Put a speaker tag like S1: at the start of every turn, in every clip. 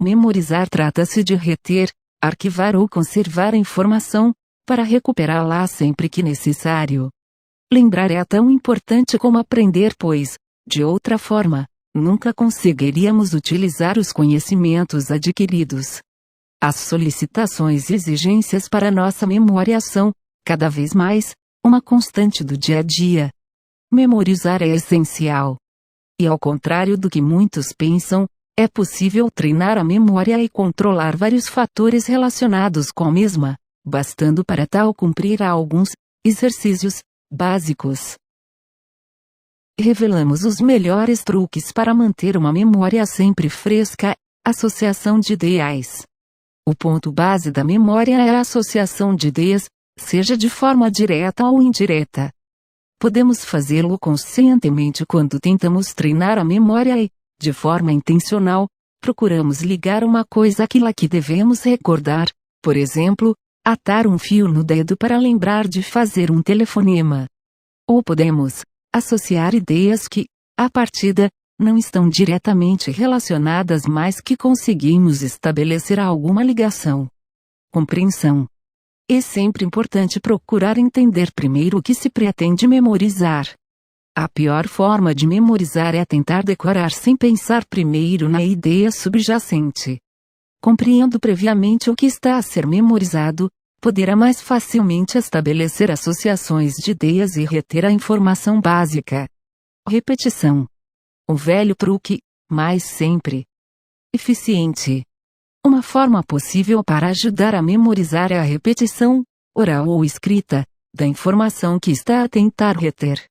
S1: Memorizar trata-se de reter, arquivar ou conservar a informação, para recuperá-la sempre que necessário. Lembrar é tão importante como aprender, pois, de outra forma, nunca conseguiríamos utilizar os conhecimentos adquiridos. As solicitações e exigências para nossa memória são, cada vez mais, uma constante do dia a dia. Memorizar é essencial. E ao contrário do que muitos pensam, é possível treinar a memória e controlar vários fatores relacionados com a mesma, bastando para tal cumprir alguns exercícios básicos. Revelamos os melhores truques para manter uma memória sempre fresca: associação de ideias. O ponto base da memória é a associação de ideias, seja de forma direta ou indireta. Podemos fazê-lo conscientemente quando tentamos treinar a memória e, de forma intencional, procuramos ligar uma coisa àquilo que devemos recordar, por exemplo, atar um fio no dedo para lembrar de fazer um telefonema. Ou podemos associar ideias que, à partida, não estão diretamente relacionadas, mas que conseguimos estabelecer alguma ligação. Compreensão. É sempre importante procurar entender primeiro o que se pretende memorizar. A pior forma de memorizar é tentar decorar sem pensar primeiro na ideia subjacente. Compreendendo previamente o que está a ser memorizado, poderá mais facilmente estabelecer associações de ideias e reter a informação básica. Repetição. O velho truque, mais sempre eficiente. Uma forma possível para ajudar a memorizar é a repetição, oral ou escrita, da informação que está a tentar reter.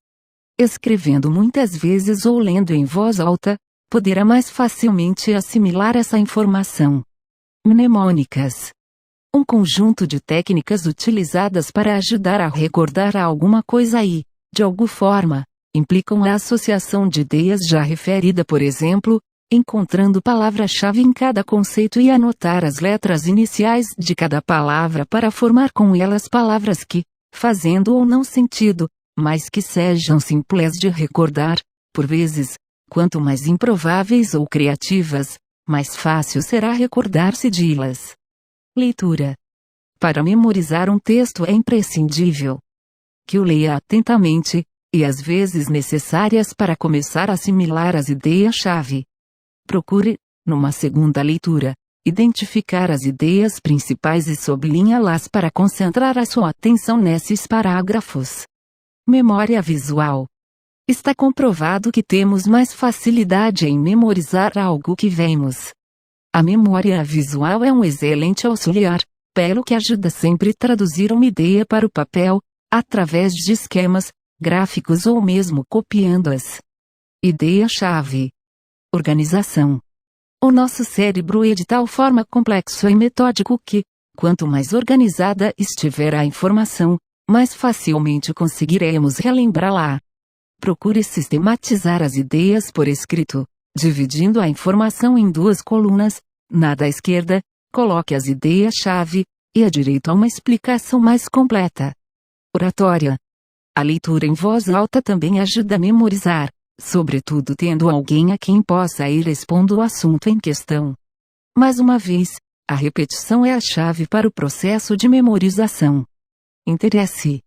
S1: Escrevendo muitas vezes ou lendo em voz alta, poderá mais facilmente assimilar essa informação. Mnemônicas. Um conjunto de técnicas utilizadas para ajudar a recordar alguma coisa e, de alguma forma, implicam a associação de ideias já referida, por exemplo, encontrando palavra-chave em cada conceito e anotar as letras iniciais de cada palavra para formar com elas palavras que, fazendo ou não sentido, mas que sejam simples de recordar. Por vezes, quanto mais improváveis ou criativas, mais fácil será recordar-se de-las. Leitura. Para memorizar um texto é imprescindível que o leia atentamente, e às vezes necessárias para começar a assimilar as ideias-chave. Procure, numa segunda leitura, identificar as ideias principais e sublinhá-las para concentrar a sua atenção nesses parágrafos. Memória visual. Está comprovado que temos mais facilidade em memorizar algo que vemos. A memória visual é um excelente auxiliar, pelo que ajuda sempre a traduzir uma ideia para o papel, através de esquemas, gráficos ou mesmo copiando-as. Ideia-chave. Organização. O nosso cérebro é de tal forma complexo e metódico que, quanto mais organizada estiver a informação, mais facilmente conseguiremos relembrá-la. Procure sistematizar as ideias por escrito, dividindo a informação em duas colunas. Na da esquerda, coloque as ideias-chave, e à direita uma explicação mais completa. Oratória. A leitura em voz alta também ajuda a memorizar, sobretudo tendo alguém a quem possa ir expondo o assunto em questão. Mais uma vez, a repetição é a chave para o processo de memorização. Interesse.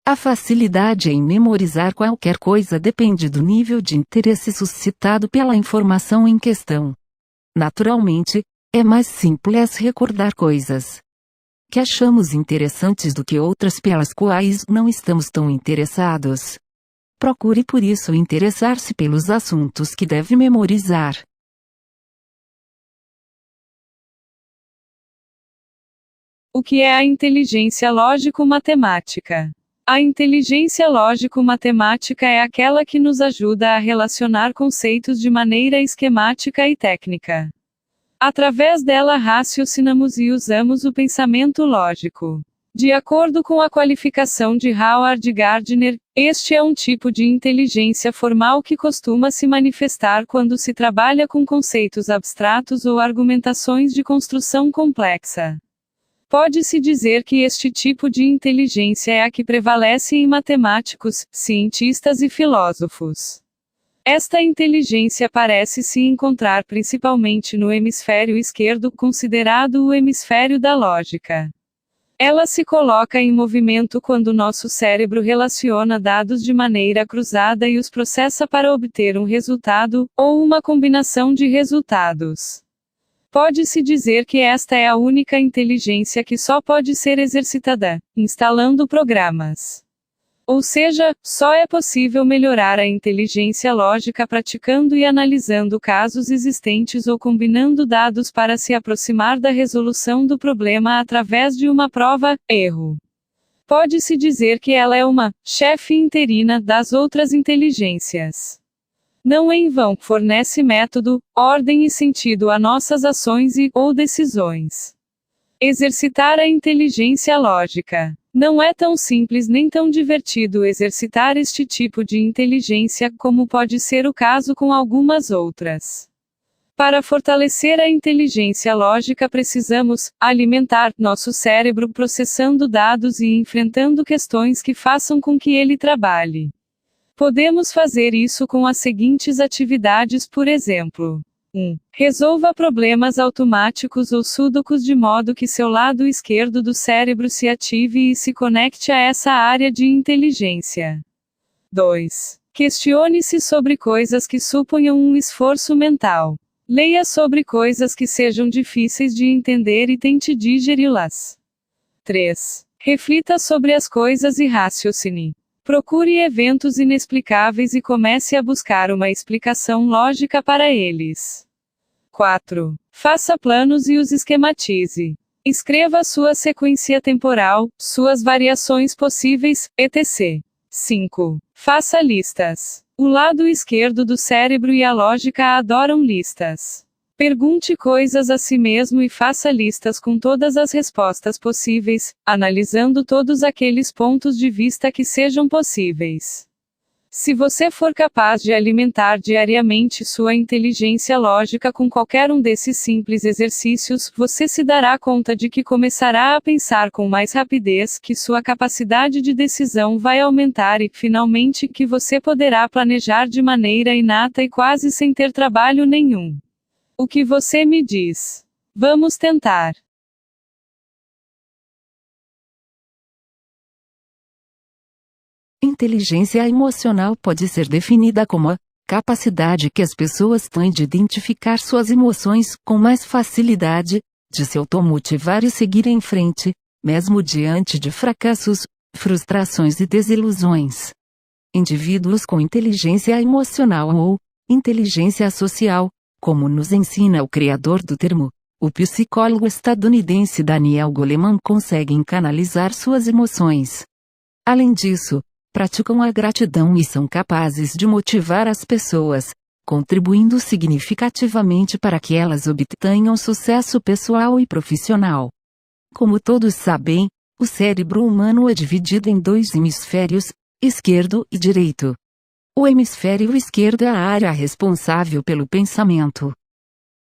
S1: A facilidade em memorizar qualquer coisa depende do nível de interesse suscitado pela informação em questão. Naturalmente, é mais simples recordar coisas que achamos interessantes do que outras pelas quais não estamos tão interessados. Procure por isso interessar-se pelos assuntos que deve memorizar.
S2: O que é a inteligência lógico-matemática? A inteligência lógico-matemática é aquela que nos ajuda a relacionar conceitos de maneira esquemática e técnica. Através dela raciocinamos e usamos o pensamento lógico. De acordo com a qualificação de Howard Gardner, este é um tipo de inteligência formal que costuma se manifestar quando se trabalha com conceitos abstratos ou argumentações de construção complexa. Pode-se dizer que este tipo de inteligência é a que prevalece em matemáticos, cientistas e filósofos. Esta inteligência parece se encontrar principalmente no hemisfério esquerdo, considerado o hemisfério da lógica. Ela se coloca em movimento quando nosso cérebro relaciona dados de maneira cruzada e os processa para obter um resultado, ou uma combinação de resultados. Pode-se dizer que esta é a única inteligência que só pode ser exercitada, instalando programas. Ou seja, só é possível melhorar a inteligência lógica praticando e analisando casos existentes ou combinando dados para se aproximar da resolução do problema através de uma prova-erro. Pode-se dizer que ela é uma chefe interina das outras inteligências. Não em vão fornece método, ordem e sentido a nossas ações ou decisões. Exercitar a inteligência lógica. Não é tão simples nem tão divertido exercitar este tipo de inteligência como pode ser o caso com algumas outras. Para fortalecer a inteligência lógica precisamos alimentar nosso cérebro processando dados e enfrentando questões que façam com que ele trabalhe. Podemos fazer isso com as seguintes atividades, por exemplo. 1. Resolva problemas automáticos ou sudokus de modo que seu lado esquerdo do cérebro se ative e se conecte a essa área de inteligência. 2. Questione-se sobre coisas que suponham um esforço mental. Leia sobre coisas que sejam difíceis de entender e tente digeri-las. 3. Reflita sobre as coisas e raciocine. Procure eventos inexplicáveis e comece a buscar uma explicação lógica para eles. 4. Faça planos e os esquematize. Escreva sua sequência temporal, suas variações possíveis, etc. 5. Faça listas. O lado esquerdo do cérebro e a lógica adoram listas. Pergunte coisas a si mesmo e faça listas com todas as respostas possíveis, analisando todos aqueles pontos de vista que sejam possíveis. Se você for capaz de alimentar diariamente sua inteligência lógica com qualquer um desses simples exercícios, você se dará conta de que começará a pensar com mais rapidez, que sua capacidade de decisão vai aumentar e, finalmente, que você poderá planejar de maneira inata e quase sem ter trabalho nenhum. O que você me diz? Vamos tentar.
S1: Inteligência emocional pode ser definida como a capacidade que as pessoas têm de identificar suas emoções com mais facilidade, de se automotivar e seguir em frente, mesmo diante de fracassos, frustrações e desilusões. Indivíduos com inteligência emocional ou inteligência social, como nos ensina o criador do termo, o psicólogo estadunidense Daniel Goleman, conseguem canalizar suas emoções. Além disso, praticam a gratidão e são capazes de motivar as pessoas, contribuindo significativamente para que elas obtenham sucesso pessoal e profissional. Como todos sabem, o cérebro humano é dividido em dois hemisférios, esquerdo e direito. O hemisfério esquerdo é a área responsável pelo pensamento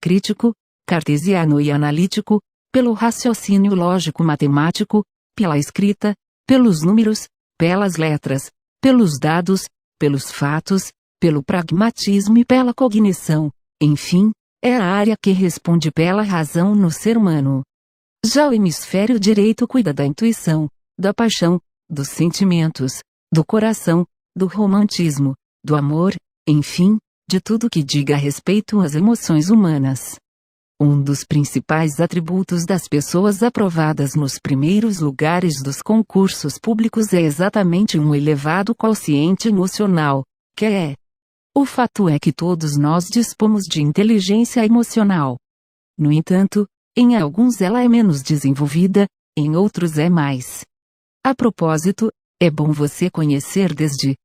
S1: crítico, cartesiano e analítico, pelo raciocínio lógico-matemático, pela escrita, pelos números, pelas letras, pelos dados, pelos fatos, pelo pragmatismo e pela cognição, enfim, é a área que responde pela razão no ser humano. Já o hemisfério direito cuida da intuição, da paixão, dos sentimentos, do coração, do romantismo, do amor, enfim, de tudo que diga respeito às emoções humanas. Um dos principais atributos das pessoas aprovadas nos primeiros lugares dos concursos públicos é exatamente um elevado quociente emocional, que é. O fato é que todos nós dispomos de inteligência emocional. No entanto, em alguns ela é menos desenvolvida, em outros é mais. A propósito, é bom você conhecer desde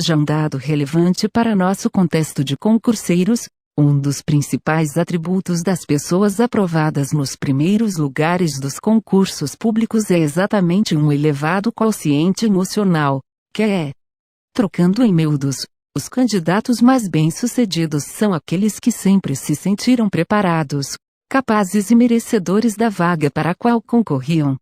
S1: já um dado relevante para nosso contexto de concurseiros. Um dos principais atributos das pessoas aprovadas nos primeiros lugares dos concursos públicos é exatamente um elevado quociente emocional, que é. Trocando em miúdos, os candidatos mais bem-sucedidos são aqueles que sempre se sentiram preparados, capazes e merecedores da vaga para a qual concorriam.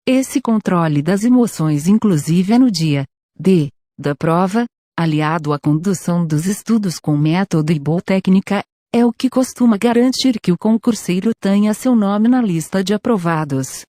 S1: Esse controle das emoções inclusive é no dia D da prova, aliado à condução dos estudos com método e boa técnica, é o que costuma garantir que o concurseiro tenha seu nome na lista de aprovados.